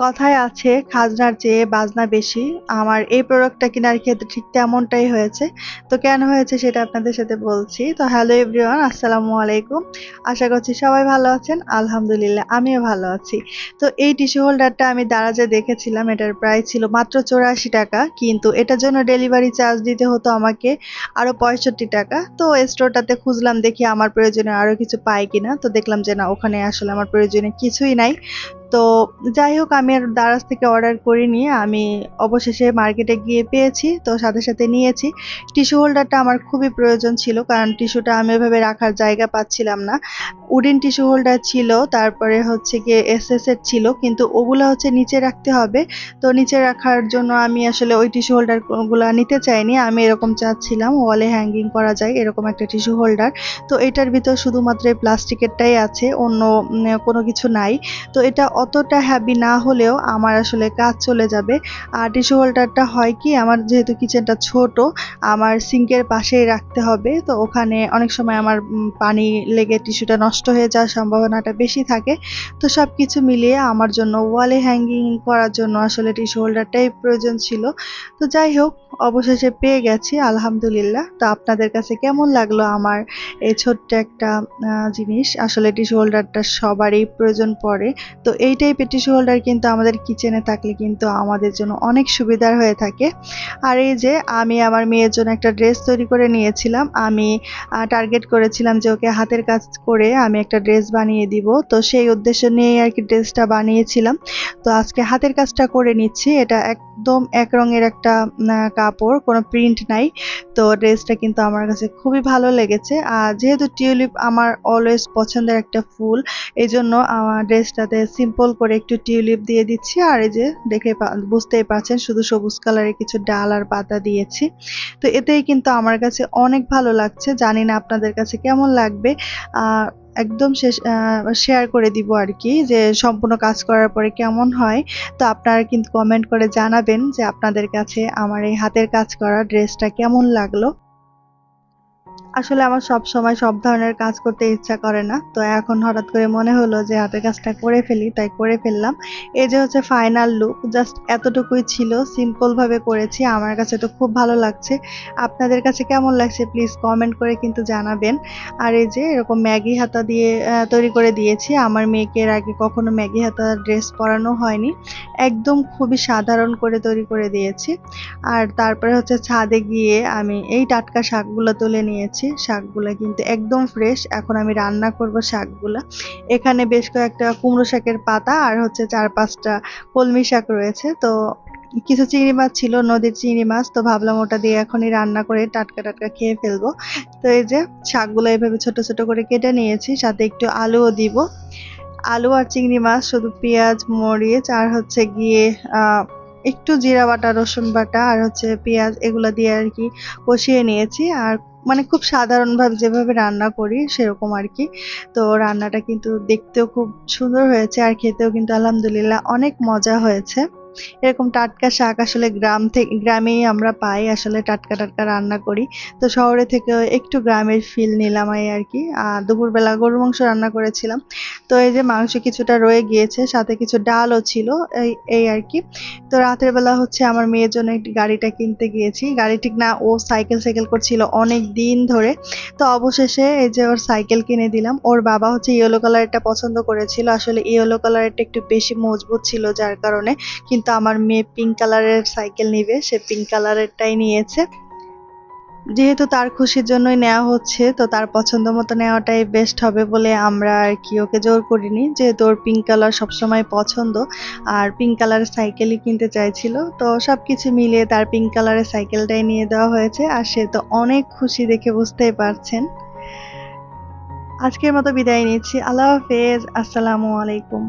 কথায় আছে খাজনার চেয়ে বাজনা বেশি। আমার এই প্রোডাক্টটা কেনার ক্ষেত্রে ঠিক তেমনটাই হয়েছে। তো কেন হয়েছে সেটা আপনাদের সাথে বলছি। তো হ্যালো এভরিওয়ান, আসসালামু আলাইকুম। আশা করছি সবাই ভালো আছেন। আলহামদুলিল্লাহ আমিও ভালো আছি। তো এই টিস্যু হোল্ডারটা আমি দারাজে দেখেছিলাম, এটার প্রাইস ছিল মাত্র 84 টাকা, কিন্তু এটার জন্য ডেলিভারি চার্জ দিতে হতো আমাকে আরো 65 টাকা। তো স্টোরটাতে খুঁজলাম, দেখি আমার প্রয়োজনে আরো কিছু পাই কিনা। তো দেখলাম যে না, ওখানে আসলে আমার প্রয়োজনে কিছুই নাই। তো যাই হোক, আমি আর দারাজ থেকে অর্ডার করিনি, আমি অবশেষে মার্কেটে গিয়ে পেয়েছি, তো সাথে সাথে নিয়েছি। টিস্যু হোল্ডারটা আমার খুবই প্রয়োজন ছিল, কারণ টিস্যুটা আমি ওইভাবে রাখার জায়গা পাচ্ছিলাম না। উডেন টিস্যু হোল্ডার ছিল, তারপরে হচ্ছে গিয়ে এসএস এর ছিল, কিন্তু ওগুলো হচ্ছে নিচে রাখতে হবে। তো নিচে রাখার জন্য আমি আসলে ওই টিস্যু হোল্ডার গুলা নিতে চাইনি, আমি এরকম চাচ্ছিলাম ওয়ালে হ্যাঙ্গিং করা যায় এরকম একটা টিস্যু হোল্ডার। তো এটার ভিতর শুধুমাত্র এই প্লাস্টিকেরটাই আছে, অন্য কোনো কিছু নাই। তো এটা অতটা হ্যাভি না হলেও আমার আসলে কাজ চলে যাবে। আর টিস্যু হোল্ডারটা হয় কি, আমার যেহেতু কিচেনটা ছোট, আমার সিঙ্কের পাশেই রাখতে হবে। তো ওখানে অনেক সময় আমার পানি লেগে টিস্যুটা নষ্ট হয়ে যাওয়ার সম্ভাবনাটা বেশি থাকে। তো সব কিছু মিলিয়ে আমার জন্য ওয়ালে হ্যাঙ্গিং করার জন্য আসলে টিস্যু হোল্ডারটাই প্রয়োজন ছিল। তো যাই হোক, অবশেষে পেয়ে গেছি আলহামদুলিল্লাহ। তো আপনাদের কাছে কেমন লাগলো আমার এই ছোট্ট একটা জিনিস? আসলে টিস্যু হোল্ডারটা সবারই প্রয়োজন পড়ে। তো এই টাইপের টিস্যু হোল্ডার কিন্তু আমাদের কিচেনে থাকলে কিন্তু আমাদের জন্য অনেক সুবিধার হয়ে থাকে। আর এই যে আমি আমার মেয়ের জন্য একটা ড্রেস তৈরি করে নিয়েছিলাম। আমি টার্গেট করেছিলাম যে ওকে হাতের কাজ করে আমি একটা ড্রেস বানিয়ে দিব। তো সেই উদ্দেশ্য নিয়েই আর কি ড্রেসটা বানিয়েছিলাম। তো আজকে হাতের কাজটা করে নিচ্ছি। এটা একদম এক রঙের একটা কাপড়, কোনো প্রিন্ট নাই। তো ড্রেসটা কিন্তু আমার কাছে খুবই ভালো লেগেছে। আর যেহেতু টিউলিপ আমার অলওয়েজ পছন্দের একটা ফুল, এই জন্য আমার ড্রেসটাতে সিম্পল করে একটু টিউলিপ দিয়ে দিচ্ছি। আর এই যে দেখে বুঝতেই পারছেন, শুধু সবুজ কালারের কিছু ডাল আর পাতা দিয়েছি। তো এতেই কিন্তু আমার কাছে অনেক ভালো লাগছে। জানি না আপনাদের কাছে কেমন লাগবে। আহ একদম শেষ শেয়ার করে দিব আর কি, যে সম্পূর্ণ কাজ করার পরে কেমন হয়। তো আপনারা কিন্তু কমেন্ট করে জানাবেন যে আপনাদের কাছে আমার এই হাতের কাজ করা ড্রেসটা কেমন লাগলো। আসলে আমার সব সময় সব ধরনের কাজ করতে ইচ্ছা করে না, তো এখন হঠাৎ করে মনে হলো যে হাতের কাজটা করে ফেলি, তাই করে ফেললাম। এই যে হচ্ছে ফাইনাল লুক, জাস্ট এতটুকুই ছিল, সিম্পল ভাবে করেছি। আমার কাছে তো খুব ভালো লাগছে। আপনাদের কাছে কেমন লাগছে প্লিজ কমেন্ট করে কিন্তু জানাবেন। আর এই যে এরকম ম্যাগি হাতা দিয়ে তৈরি করে দিয়েছি। আমার মেয়েকে এর আগে কখনো ম্যাগি হাতা ড্রেস পরানো হয়নি, একদম খুবই সাধারণ করে তৈরি করে দিয়েছি। আর তারপরে হচ্ছে ছাদে গিয়ে আমি এই টাটকা শাকগুলো তুলে নিয়েছি। শাকগুলা কিন্তু একদম ফ্রেশ। এখন আমি রান্না করব শাকগুলা। এখানে বেশ কয়েকটা কুমড়ো শাকের পাতা আর হচ্ছে ৪-৫টা কলমি শাক রয়েছে। তো কিছু চিংড়ি মাছ ছিল, নদীর চিংড়ি মাছ, তো ভাবলাম ওটা দিয়ে এখনই রান্না করে টাটকা টাটকা খেয়ে ফেলবো। তো এই যে শাকগুলো এভাবে ছোট ছোট করে কেটে নিয়েছি, সাথে একটু আলুও দিব। আলু আর চিংড়ি মাছ শুধু পেঁয়াজ মরিচ আর হচ্ছে গিয়ে একটু জিরা বাটা রসুন বাটা আর হচ্ছে পেঁয়াজ এগুলা দিয়ে আর কি কষিয়ে নিয়েছি। আর মানে খুব সাধারণভাবে যেভাবে রান্না করি সেরকম আর কি। তো রান্নাটা কিন্তু দেখতেও খুব সুন্দর হয়েছে, আর খেতেও কিন্তু আলহামদুলিল্লাহ অনেক মজা হয়েছে। এরকম টাটকা শাক আসলে গ্রামেই আমরা পাই, আসলে টাটকা টাটকা রান্না করি। তো শহরে থেকে একটু গ্রামের ফিল নিলাম এই আর কি। দুপুরবেলা গরুর মাংস রান্না করেছিলাম। তো এই যে মাংস কিছুটা রয়ে গিয়েছে, সাথে কিছু ডালও ছিল, এই এই আর কি। তো রাতের বেলা হচ্ছে আমার মেয়ের জন্য একটি গাড়িটা কিনতে গিয়েছি। গাড়ি ঠিক না, ও সাইকেল করছিল অনেক দিন ধরে। তো অবশেষে এই যে ওর সাইকেল কিনে দিলাম। ওর বাবা হচ্ছে ইয়েলো কালারটা পছন্দ করেছিল, আসলে ইয়েলো কালারটা একটু বেশি মজবুত ছিল যার কারণে। কিন্তু আমার মেয়ে পিঙ্ক কালারের সাইকেল নিবে, সে পিঙ্ক কালারেরটাই নিয়েছে। যেহেতু তার খুশির জন্যই নেওয়া হচ্ছে, তো তার পছন্দ মতো নেওয়াটাই বেস্ট হবে বলে আমরা আর কি ওকে জোর করিনি, যেহেতু ওর পিঙ্ক কালার সবসময় পছন্দ। আর পিঙ্ক কালারের সাইকেলই কিনতে চাইছিল। তো সবকিছু মিলিয়ে তার পিঙ্ক কালারের সাইকেলটাই নিয়ে দেওয়া হয়েছে, আর সে তো অনেক খুশি, দেখে বুঝতেই পারছেন। আজকের মতো বিদায় নিচ্ছি। আল্লাহ হাফেজ, আসসালামু আলাইকুম।